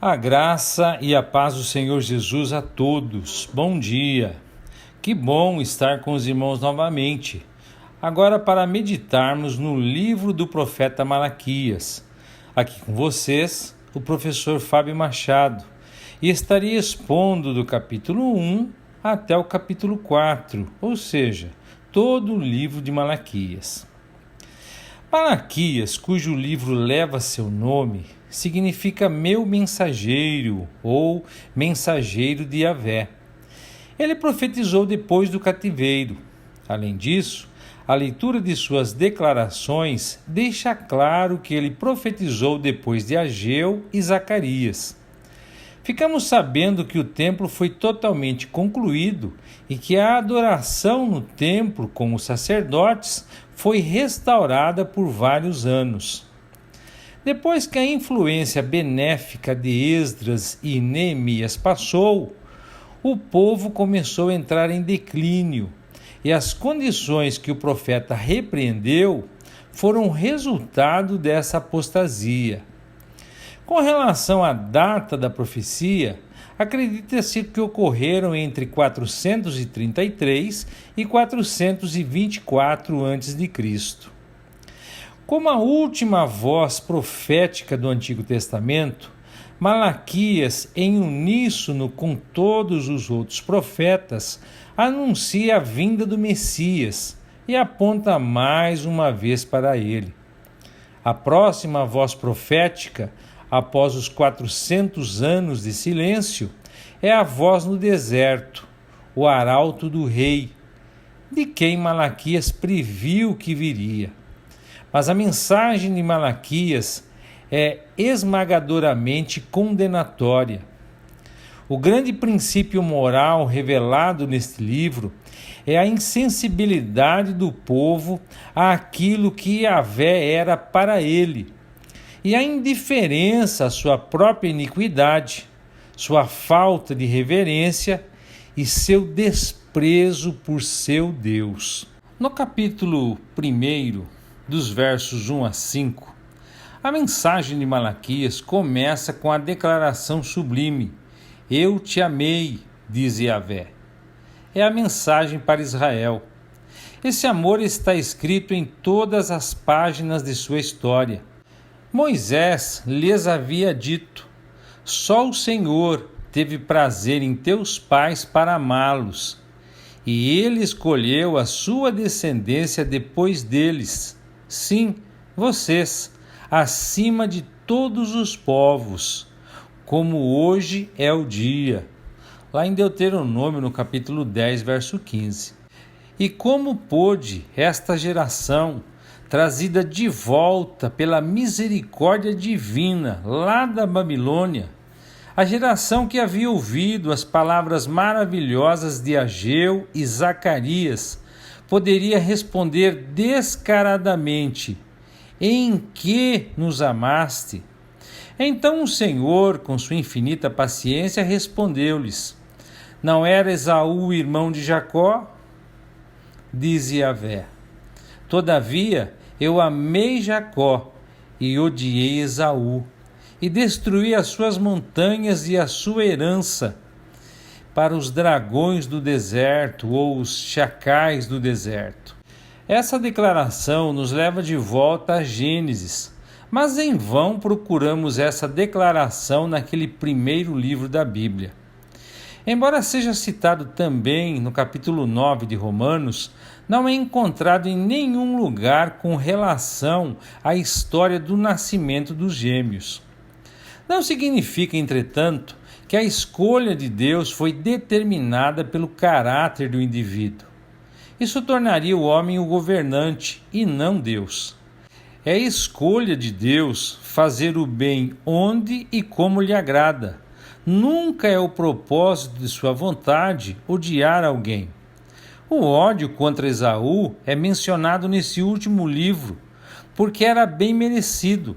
A graça e a paz do Senhor Jesus a todos. Bom dia. Que bom estar com os irmãos novamente. Agora para meditarmos no livro do profeta Malaquias. Aqui com vocês, o professor Fábio Machado. E estaria expondo do capítulo 1 até o capítulo 4, ou seja, todo o livro de Malaquias. Malaquias, cujo livro leva seu nome, significa meu mensageiro ou mensageiro de Yahvé. Ele profetizou depois do cativeiro. Além disso, a leitura de suas declarações deixa claro que ele profetizou depois de Ageu e Zacarias. Ficamos sabendo que o templo foi totalmente concluído e que a adoração no templo com os sacerdotes foi restaurada por vários anos. Depois que a influência benéfica de Esdras e Neemias passou, o povo começou a entrar em declínio e as condições que o profeta repreendeu foram resultado dessa apostasia. Com relação à data da profecia, acredita-se que ocorreram entre 433 e 424 a.C. Como a última voz profética do Antigo Testamento, Malaquias, em uníssono com todos os outros profetas, anuncia a vinda do Messias e aponta mais uma vez para ele. A próxima voz profética, após os 400 anos de silêncio, é a voz no deserto, o arauto do rei, de quem Malaquias previu que viria. Mas a mensagem de Malaquias é esmagadoramente condenatória. O grande princípio moral revelado neste livro é a insensibilidade do povo àquilo que Yahvé era para ele, e a indiferença à sua própria iniquidade, sua falta de reverência e seu desprezo por seu Deus. No capítulo 1, dos versos 1 a 5, a mensagem de Malaquias começa com a declaração sublime: Eu te amei, diz Yahvé. É a mensagem para Israel. Esse amor está escrito em todas as páginas de sua história. Moisés lhes havia dito: Só o Senhor teve prazer em teus pais para amá-los, e ele escolheu a sua descendência depois deles, sim, vocês, acima de todos os povos, como hoje é o dia. Lá em Deuteronômio, no capítulo 10, verso 15. E como pôde esta geração, trazida de volta pela misericórdia divina lá da Babilônia, a geração que havia ouvido as palavras maravilhosas de Ageu e Zacarias, poderia responder descaradamente: Em que nos amaste? Então o Senhor, com sua infinita paciência, respondeu-lhes: Não era Esaú irmão de Jacó? Diz Yahvé. Todavia, eu amei Jacó e odiei Esaú, e destruí as suas montanhas e a sua herança para os dragões do deserto ou os chacais do deserto. Essa declaração nos leva de volta a Gênesis, mas em vão procuramos essa declaração naquele primeiro livro da Bíblia. Embora seja citado também no capítulo 9 de Romanos, não é encontrado em nenhum lugar com relação à história do nascimento dos gêmeos. Não significa, entretanto, que a escolha de Deus foi determinada pelo caráter do indivíduo. Isso tornaria o homem o governante e não Deus. É escolha de Deus fazer o bem onde e como lhe agrada. Nunca é o propósito de sua vontade odiar alguém. O ódio contra Esaú é mencionado nesse último livro, porque era bem merecido.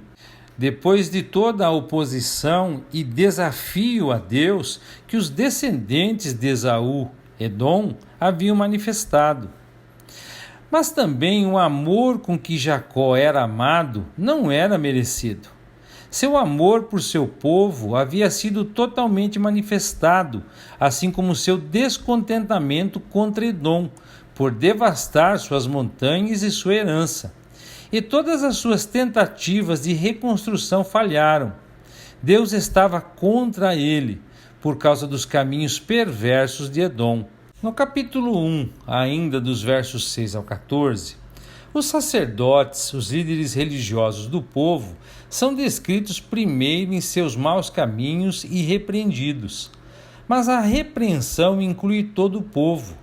Depois de toda a oposição e desafio a Deus que os descendentes de Esaú, Edom, haviam manifestado. Mas também o amor com que Jacó era amado não era merecido. Seu amor por seu povo havia sido totalmente manifestado, assim como seu descontentamento contra Edom, por devastar suas montanhas e sua herança. E todas as suas tentativas de reconstrução falharam. Deus estava contra ele, por causa dos caminhos perversos de Edom. No capítulo 1, ainda dos versos 6 ao 14, os sacerdotes, os líderes religiosos do povo, são descritos primeiro em seus maus caminhos e repreendidos. Mas a repreensão inclui todo o povo.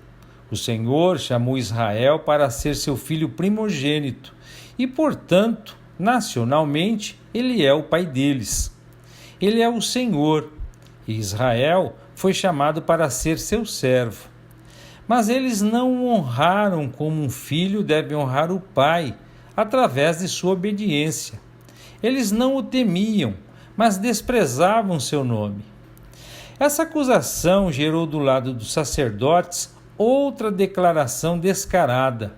O Senhor chamou Israel para ser seu filho primogênito e, portanto, nacionalmente, ele é o pai deles. Ele é o Senhor, e Israel foi chamado para ser seu servo. Mas eles não o honraram como um filho deve honrar o pai, através de sua obediência. Eles não o temiam, mas desprezavam seu nome. Essa acusação gerou do lado dos sacerdotes outra declaração descarada,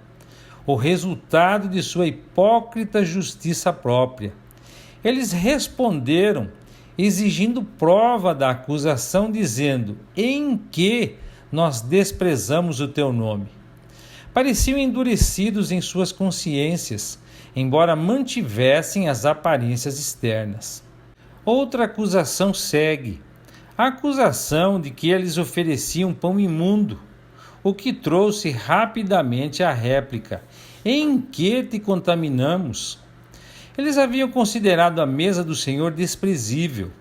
o resultado de sua hipócrita justiça própria. Eles responderam exigindo prova da acusação, dizendo: em que nós desprezamos o teu nome? Pareciam endurecidos em suas consciências, embora mantivessem as aparências externas. Outra acusação segue, a acusação de que eles ofereciam pão imundo, o que trouxe rapidamente a réplica: em que te contaminamos? Eles haviam considerado a mesa do Senhor desprezível.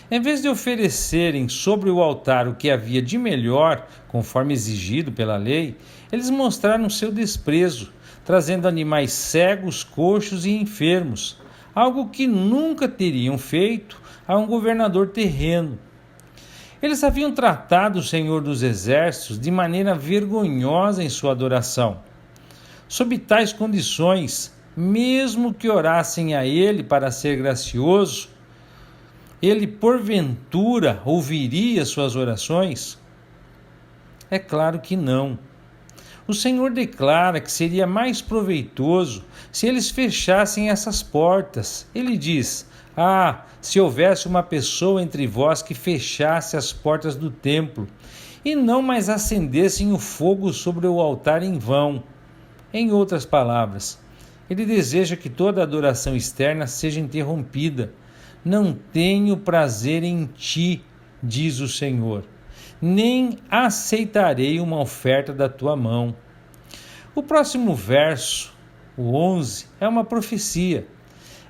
Em vez de oferecerem sobre o altar o que havia de melhor, conforme exigido pela lei, eles mostraram seu desprezo, trazendo animais cegos, coxos e enfermos, algo que nunca teriam feito a um governador terreno. Eles haviam tratado o Senhor dos Exércitos de maneira vergonhosa em sua adoração. Sob tais condições, mesmo que orassem a ele para ser gracioso, ele porventura ouviria suas orações? É claro que não. O Senhor declara que seria mais proveitoso se eles fechassem essas portas. Ele diz: se houvesse uma pessoa entre vós que fechasse as portas do templo e não mais acendessem o fogo sobre o altar em vão. Em outras palavras, ele deseja que toda adoração externa seja interrompida. Não tenho prazer em ti, diz o Senhor, nem aceitarei uma oferta da tua mão. O próximo verso, o 11, é uma profecia.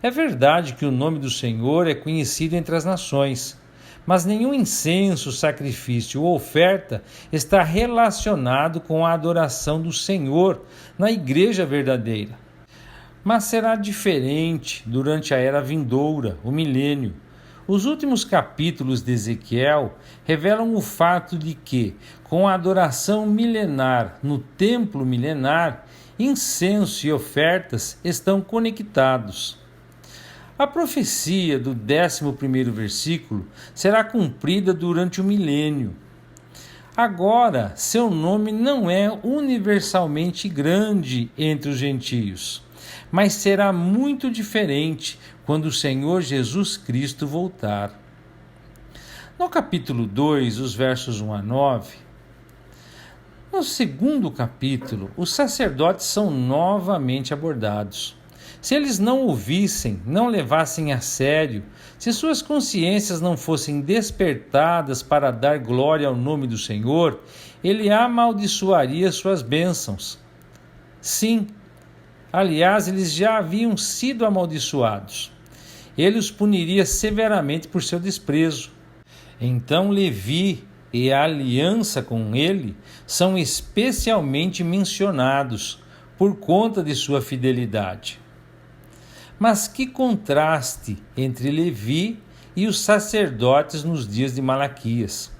É verdade que o nome do Senhor é conhecido entre as nações, mas nenhum incenso, sacrifício ou oferta está relacionado com a adoração do Senhor na igreja verdadeira. Mas será diferente durante a era vindoura, o milênio. Os últimos capítulos de Ezequiel revelam o fato de que, com a adoração milenar no templo milenar, incenso e ofertas estão conectados. A profecia do 11º versículo será cumprida durante o milênio. Agora, seu nome não é universalmente grande entre os gentios, mas será muito diferente quando o Senhor Jesus Cristo voltar. No capítulo 2, os versos 1 a 9, no segundo capítulo, os sacerdotes são novamente abordados. Se eles não ouvissem, não levassem a sério, se suas consciências não fossem despertadas para dar glória ao nome do Senhor, ele amaldiçoaria suas bênçãos. Sim, aliás, eles já haviam sido amaldiçoados. Ele os puniria severamente por seu desprezo. Então Levi e a aliança com ele são especialmente mencionados por conta de sua fidelidade. Mas que contraste entre Levi e os sacerdotes nos dias de Malaquias,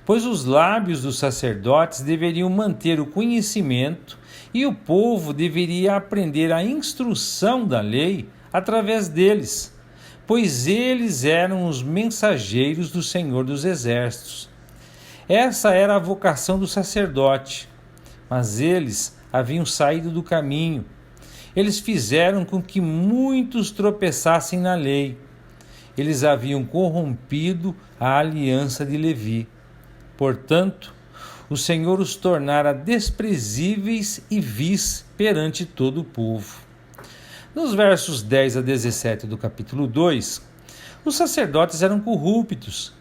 pois os lábios dos sacerdotes deveriam manter o conhecimento e o povo deveria aprender a instrução da lei através deles, pois eles eram os mensageiros do Senhor dos Exércitos. Essa era a vocação do sacerdote, mas eles haviam saído do caminho. Eles fizeram com que muitos tropeçassem na lei. eles haviam corrompido a aliança de Levi. Portanto, o Senhor os tornara desprezíveis e vis perante todo o povo. Nos versos 10 a 17 do capítulo 2, os sacerdotes eram corruptos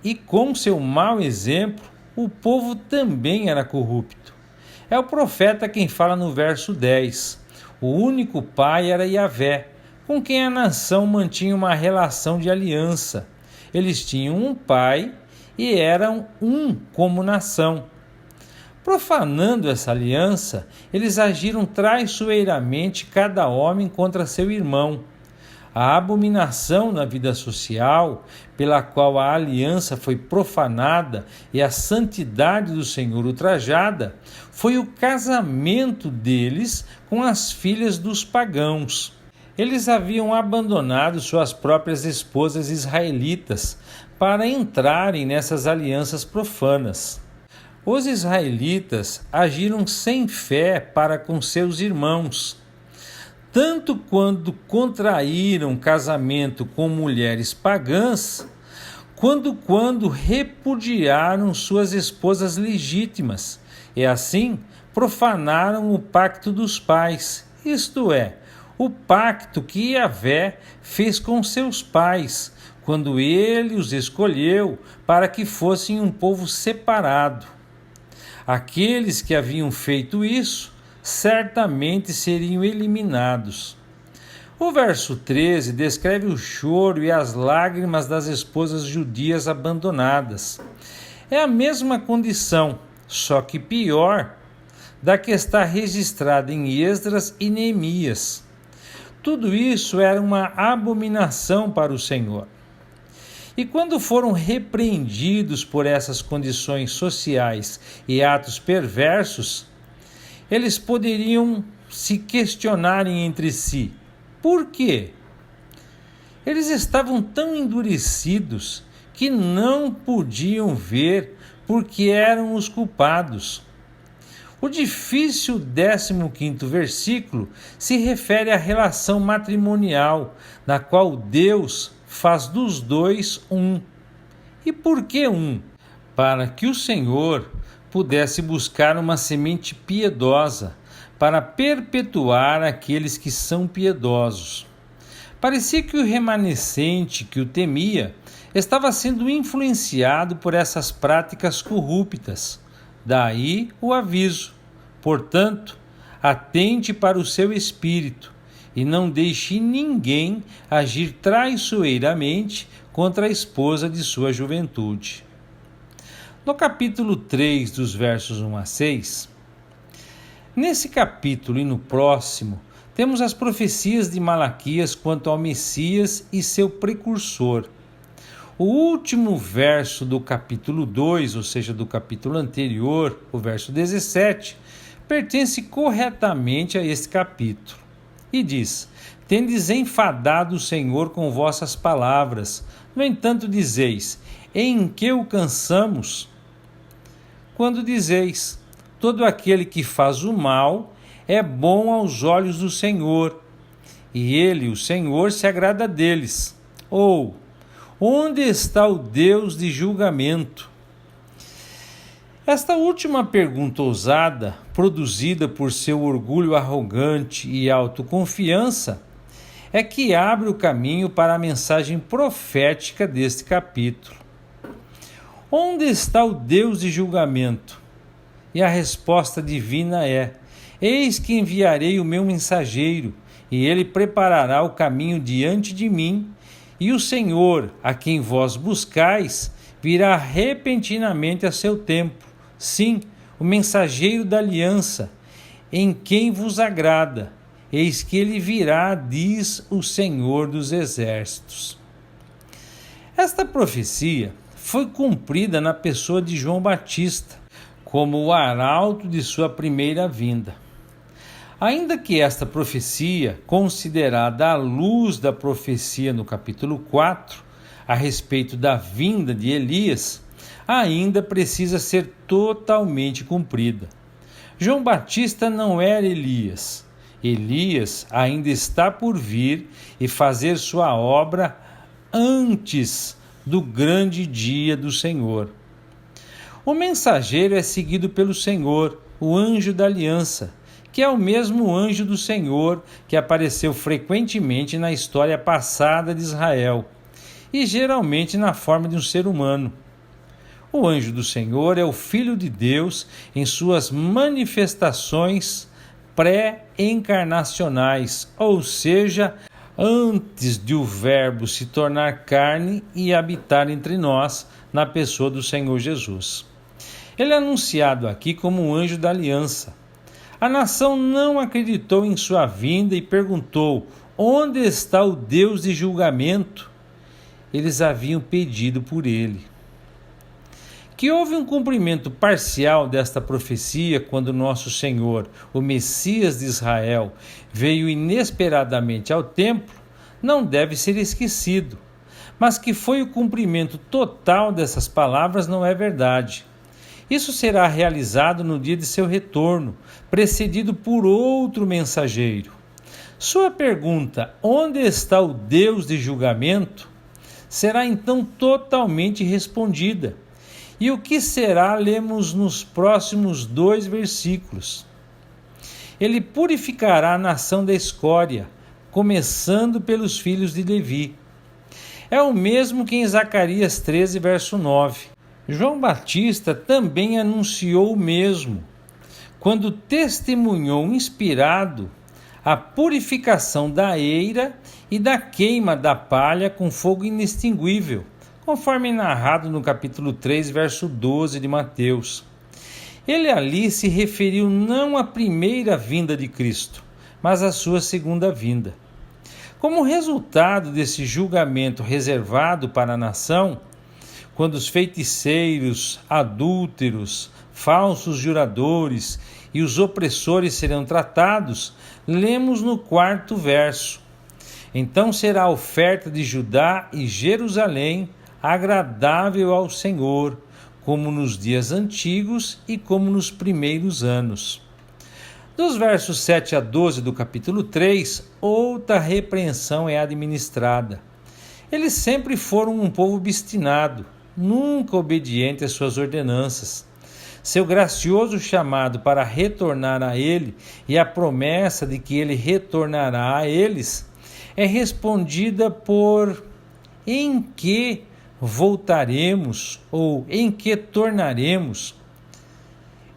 e com seu mau exemplo, o povo também era corrupto. É o profeta quem fala no verso 10. O único pai era Yahvé, com quem a nação mantinha uma relação de aliança. Eles tinham um pai e eram um como nação. Profanando essa aliança, eles agiram traiçoeiramente cada homem contra seu irmão. A abominação na vida social, pela qual a aliança foi profanada e a santidade do Senhor ultrajada, foi o casamento deles com as filhas dos pagãos. Eles haviam abandonado suas próprias esposas israelitas para entrarem nessas alianças profanas. Os israelitas agiram sem fé para com seus irmãos, tanto quando contraíram casamento com mulheres pagãs, quanto quando repudiaram suas esposas legítimas, e assim profanaram o pacto dos pais, isto é, o pacto que Yahvé fez com seus pais, quando ele os escolheu para que fossem um povo separado. Aqueles que haviam feito isso certamente seriam eliminados. O verso 13 descreve o choro e as lágrimas das esposas judias abandonadas. É a mesma condição, só que pior, da que está registrada em Esdras e Neemias. Tudo isso era uma abominação para o Senhor. E quando foram repreendidos por essas condições sociais e atos perversos, eles poderiam se questionarem entre si: por quê? Eles estavam tão endurecidos que não podiam ver porque eram os culpados. O difícil 15º versículo se refere à relação matrimonial, na qual Deus faz dos dois um. E por que um? Para que o Senhor pudesse buscar uma semente piedosa para perpetuar aqueles que são piedosos. Parecia que o remanescente que o temia estava sendo influenciado por essas práticas corruptas. Daí o aviso. Portanto, atente para o seu espírito e não deixe ninguém agir traiçoeiramente contra a esposa de sua juventude. No capítulo 3, dos versos 1 a 6, nesse capítulo e no próximo, temos as profecias de Malaquias quanto ao Messias e seu precursor. O último verso do capítulo 2, ou seja, do capítulo anterior, o verso 17, pertence corretamente a este capítulo. E diz: tendes enfadado o Senhor com vossas palavras, no entanto dizeis: em que o cansamos? Quando dizeis: todo aquele que faz o mal é bom aos olhos do Senhor, e ele, o Senhor, se agrada deles. Ou, onde está o Deus de julgamento? Esta última pergunta ousada, produzida por seu orgulho arrogante e autoconfiança, é que abre o caminho para a mensagem profética deste capítulo. Onde está o Deus de julgamento? E a resposta divina é: eis que enviarei o meu mensageiro, e ele preparará o caminho diante de mim, e o Senhor, a quem vós buscais, virá repentinamente a seu tempo. Sim, o mensageiro da aliança, em quem vos agrada. Eis que ele virá, diz o Senhor dos Exércitos. Esta profecia foi cumprida na pessoa de João Batista, como o arauto de sua primeira vinda. Ainda que esta profecia, considerada à luz da profecia no capítulo 4, a respeito da vinda de Elias, ainda precisa ser totalmente cumprida. João Batista não era Elias. Elias ainda está por vir e fazer sua obra antes do grande dia do Senhor. O mensageiro é seguido pelo Senhor, o anjo da aliança, que é o mesmo anjo do Senhor que apareceu frequentemente na história passada de Israel, e geralmente na forma de um ser humano. O anjo do Senhor é o Filho de Deus em suas manifestações pré-encarnacionais, ou seja, antes de o Verbo se tornar carne e habitar entre nós na pessoa do Senhor Jesus. Ele é anunciado aqui como o anjo da aliança. A nação não acreditou em sua vinda e perguntou: onde está o Deus de julgamento? Eles haviam pedido por ele. Que houve um cumprimento parcial desta profecia quando nosso Senhor, o Messias de Israel, veio inesperadamente ao templo, não deve ser esquecido. Mas que foi o cumprimento total dessas palavras não é verdade. Isso será realizado no dia de seu retorno, precedido por outro mensageiro. Sua pergunta, onde está o Deus de julgamento, será então totalmente respondida. E o que será, lemos nos próximos 2 versículos. Ele purificará a nação da escória, começando pelos filhos de Levi. É o mesmo que em Zacarias 13, verso 9. João Batista também anunciou o mesmo, quando testemunhou inspirado a purificação da eira e da queima da palha com fogo inextinguível, conforme narrado no capítulo 3, verso 12 de Mateus. Ele ali se referiu não à primeira vinda de Cristo, mas à sua segunda vinda. Como resultado desse julgamento reservado para a nação, quando os feiticeiros, adúlteros, falsos juradores e os opressores serão tratados, lemos no 4º verso: então será a oferta de Judá e Jerusalém agradável ao Senhor, como nos dias antigos e como nos primeiros anos. Dos versos 7 a 12 do capítulo 3, outra repreensão é administrada. Eles sempre foram um povo obstinado, nunca obediente às suas ordenanças. Seu gracioso chamado para retornar a ele e a promessa de que ele retornará a eles é respondida por em que voltaremos ou em que tornaremos.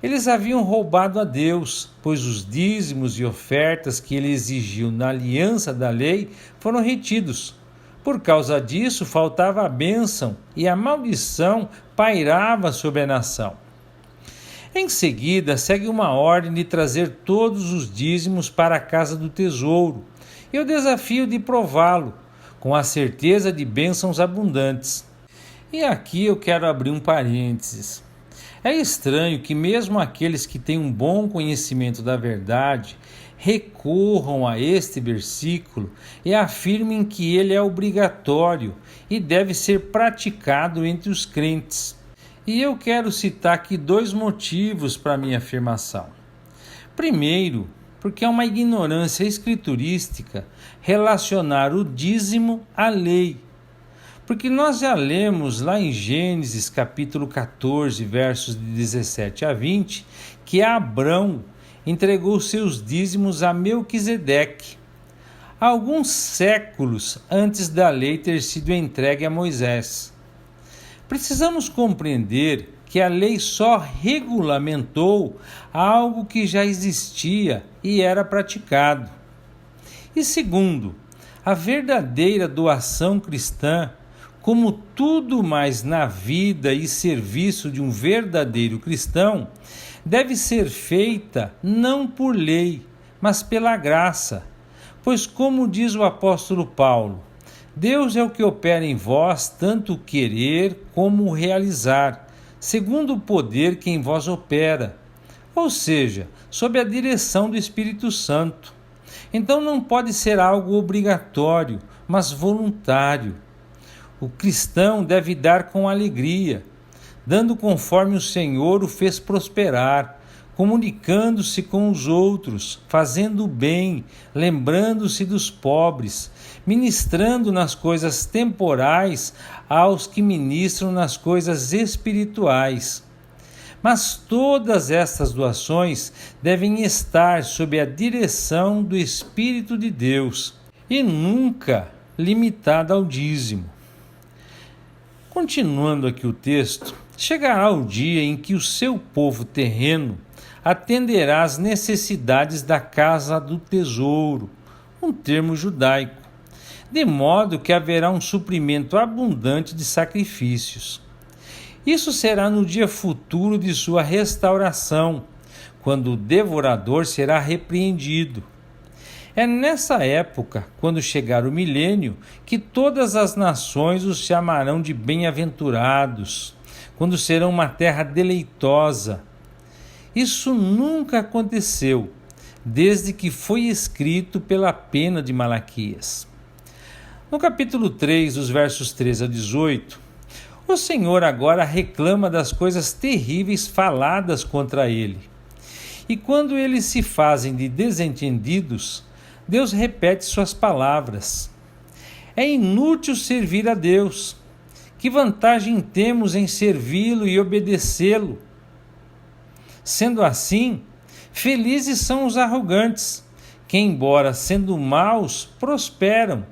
Eles haviam roubado a Deus, pois os dízimos e ofertas que ele exigiu na aliança da lei foram retidos. Por causa disso, faltava a bênção e a maldição pairava sobre a nação. Em seguida, segue uma ordem de trazer todos os dízimos para a casa do tesouro e o desafio de prová-lo, com a certeza de bênçãos abundantes. E aqui eu quero abrir um parênteses. É estranho que mesmo aqueles que têm um bom conhecimento da verdade recorram a este versículo e afirmem que ele é obrigatório e deve ser praticado entre os crentes. E eu quero citar aqui 2 motivos para minha afirmação. Primeiro, porque é uma ignorância escriturística relacionar o dízimo à lei. Porque nós já lemos lá em Gênesis capítulo 14, versos de 17 a 20, que Abrão entregou seus dízimos a Melquisedeque, alguns séculos antes da lei ter sido entregue a Moisés. Precisamos compreender que a lei só regulamentou algo que já existia e era praticado. E segundo, a verdadeira doação cristã, como tudo mais na vida e serviço de um verdadeiro cristão, deve ser feita não por lei, mas pela graça. Pois, como diz o apóstolo Paulo, Deus é o que opera em vós tanto o querer como o realizar, segundo o poder que em vós opera, ou seja, sob a direção do Espírito Santo. Então não pode ser algo obrigatório, mas voluntário. O cristão deve dar com alegria, dando conforme o Senhor o fez prosperar, comunicando-se com os outros, fazendo o bem, lembrando-se dos pobres, ministrando nas coisas temporais aos que ministram nas coisas espirituais. Mas todas estas doações devem estar sob a direção do Espírito de Deus e nunca limitada ao dízimo. Continuando aqui o texto, chegará o dia em que o seu povo terreno atenderá às necessidades da casa do tesouro, um termo judaico, de modo que haverá um suprimento abundante de sacrifícios. Isso será no dia futuro de sua restauração, quando o devorador será repreendido. É nessa época, quando chegar o milênio, que todas as nações os chamarão de bem-aventurados, quando serão uma terra deleitosa. Isso nunca aconteceu, desde que foi escrito pela pena de Malaquias. No capítulo 3, dos versos 13 a 18, o Senhor agora reclama das coisas terríveis faladas contra ele. E quando eles se fazem de desentendidos, Deus repete suas palavras. É inútil servir a Deus. Que vantagem temos em servi-lo e obedecê-lo? Sendo assim, felizes são os arrogantes, que, embora sendo maus, prosperam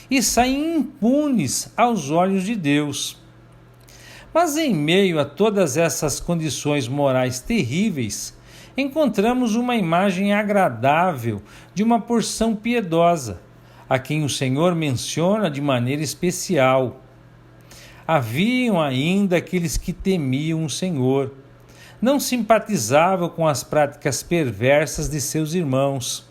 e saem impunes aos olhos de Deus. Mas em meio a todas essas condições morais terríveis, encontramos uma imagem agradável de uma porção piedosa, a quem o Senhor menciona de maneira especial. Haviam ainda aqueles que temiam o Senhor, não simpatizavam com as práticas perversas de seus irmãos,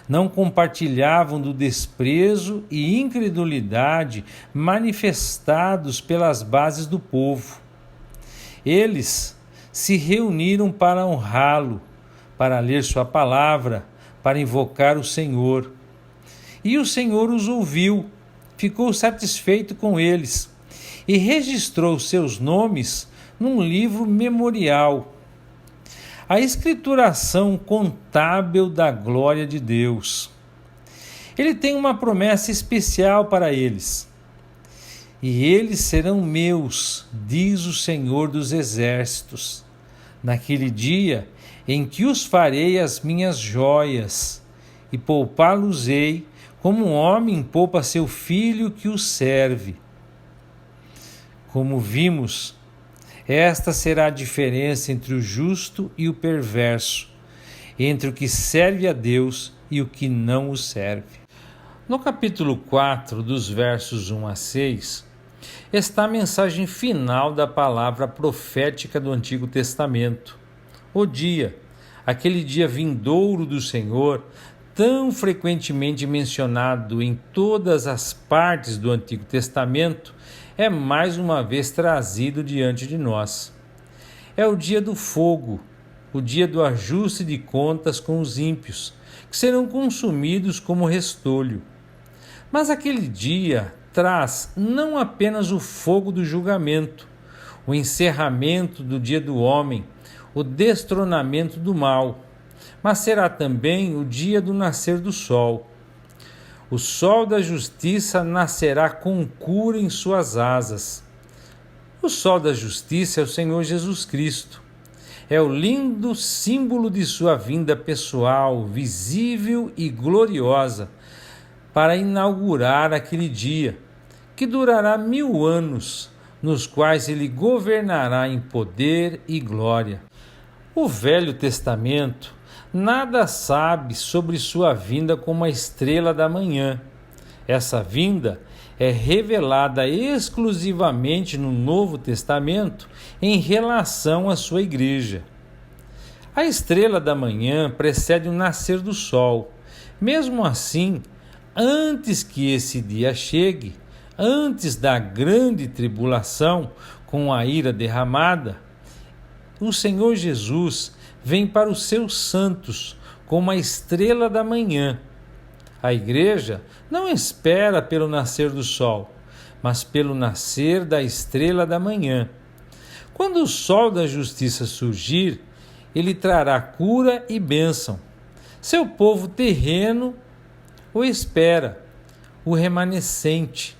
não compartilhavam do desprezo e incredulidade manifestados pelas bases do povo. Eles se reuniram para honrá-lo, para ler sua palavra, para invocar o Senhor. E o Senhor os ouviu, ficou satisfeito com eles e registrou seus nomes num livro memorial. A escrituração contábil da glória de Deus. Ele tem uma promessa especial para eles. E eles serão meus, diz o Senhor dos Exércitos, naquele dia em que os farei as minhas joias, e poupá-los-ei como um homem poupa seu filho que o serve. Como vimos, esta será a diferença entre o justo e o perverso, entre o que serve a Deus e o que não o serve. No capítulo 4, dos versos 1 a 6, está a mensagem final da palavra profética do Antigo Testamento. O dia, aquele dia vindouro do Senhor, tão frequentemente mencionado em todas as partes do Antigo Testamento, é mais uma vez trazido diante de nós. É o dia do fogo, o dia do ajuste de contas com os ímpios, que serão consumidos como restolho. Mas aquele dia traz não apenas o fogo do julgamento, o encerramento do dia do homem, o destronamento do mal, mas será também o dia do nascer do sol. O sol da justiça nascerá com cura em suas asas. O sol da justiça é o Senhor Jesus Cristo. É o lindo símbolo de sua vinda pessoal, visível e gloriosa, para inaugurar aquele dia, que durará 1000 anos, nos quais ele governará em poder e glória. O Velho Testamento nada sabe sobre sua vinda como a estrela da manhã. Essa vinda é revelada exclusivamente no Novo Testamento em relação à sua igreja. A estrela da manhã precede o nascer do sol. Mesmo assim, antes que esse dia chegue, antes da grande tribulação com a ira derramada, o Senhor Jesus vem para os seus santos como a estrela da manhã. A igreja não espera pelo nascer do sol, mas pelo nascer da estrela da manhã. Quando o sol da justiça surgir, ele trará cura e bênção. Seu povo terreno o espera, o remanescente,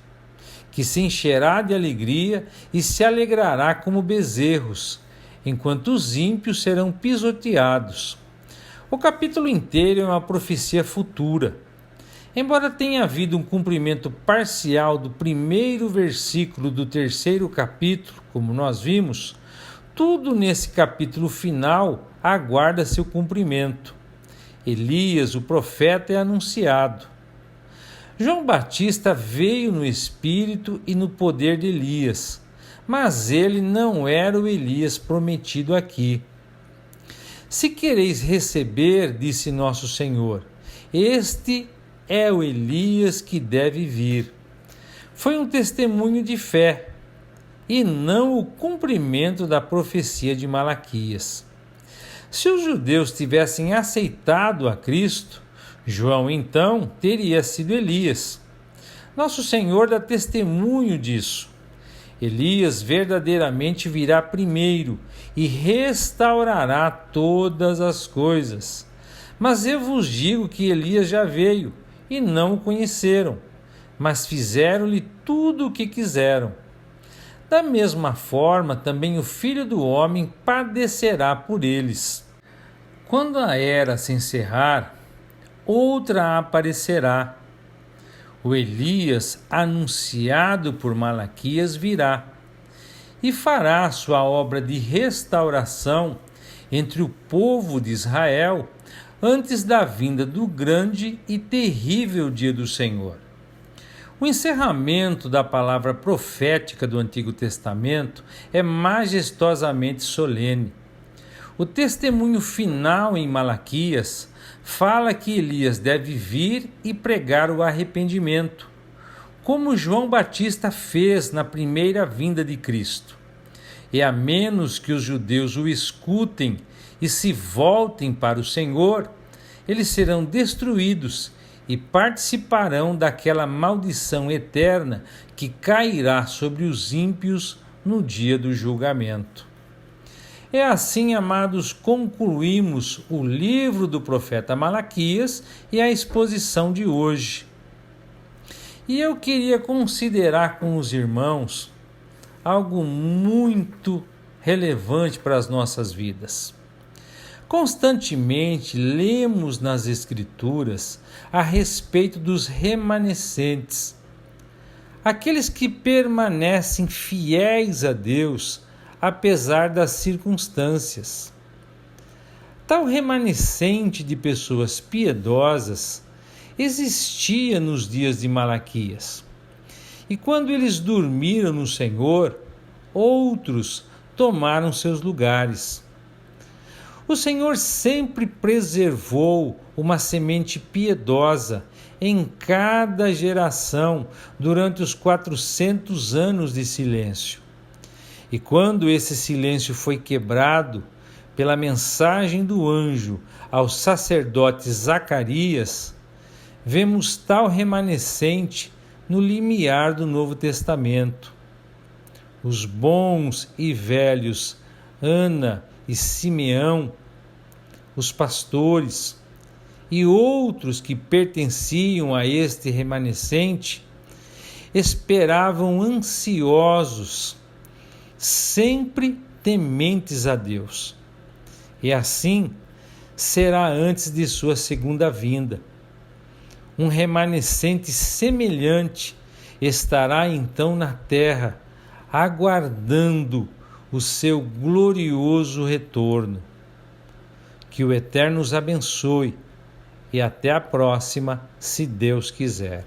que se encherá de alegria e se alegrará como bezerros, enquanto os ímpios serão pisoteados. O capítulo inteiro é uma profecia futura. Embora tenha havido um cumprimento parcial do primeiro versículo do terceiro capítulo, como nós vimos, tudo nesse capítulo final aguarda seu cumprimento. Elias, o profeta, é anunciado. João Batista veio no espírito e no poder de Elias, mas ele não era o Elias prometido aqui. Se quereis receber, disse nosso Senhor, este é o Elias que deve vir. Foi um testemunho de fé e não o cumprimento da profecia de Malaquias. Se os judeus tivessem aceitado a Cristo, João então teria sido Elias. Nosso Senhor dá testemunho disso. Elias verdadeiramente virá primeiro e restaurará todas as coisas. Mas eu vos digo que Elias já veio e não o conheceram, mas fizeram-lhe tudo o que quiseram. Da mesma forma, também o Filho do Homem padecerá por eles. Quando a era se encerrar, outra aparecerá. O Elias, anunciado por Malaquias, virá e fará sua obra de restauração entre o povo de Israel antes da vinda do grande e terrível dia do Senhor. O encerramento da palavra profética do Antigo Testamento é majestosamente solene. O testemunho final em Malaquias fala que Elias deve vir e pregar o arrependimento, como João Batista fez na primeira vinda de Cristo. E a menos que os judeus o escutem e se voltem para o Senhor, eles serão destruídos e participarão daquela maldição eterna que cairá sobre os ímpios no dia do julgamento. É assim, amados, concluímos o livro do profeta Malaquias e a exposição de hoje. E eu queria considerar com os irmãos algo muito relevante para as nossas vidas. Constantemente lemos nas Escrituras a respeito dos remanescentes, aqueles que permanecem fiéis a Deus apesar das circunstâncias. Tal remanescente de pessoas piedosas existia nos dias de Malaquias. E quando eles dormiram no Senhor, outros tomaram seus lugares. O Senhor sempre preservou uma semente piedosa em cada geração durante os 400 anos de silêncio. E quando esse silêncio foi quebrado pela mensagem do anjo ao sacerdote Zacarias, vemos tal remanescente no limiar do Novo Testamento. Os bons e velhos Ana e Simeão, os pastores e outros que pertenciam a este remanescente, esperavam ansiosos, sempre tementes a Deus. E assim será antes de sua segunda vinda. Um remanescente semelhante estará então na terra, aguardando o seu glorioso retorno. Que o Eterno os abençoe e até a próxima, se Deus quiser.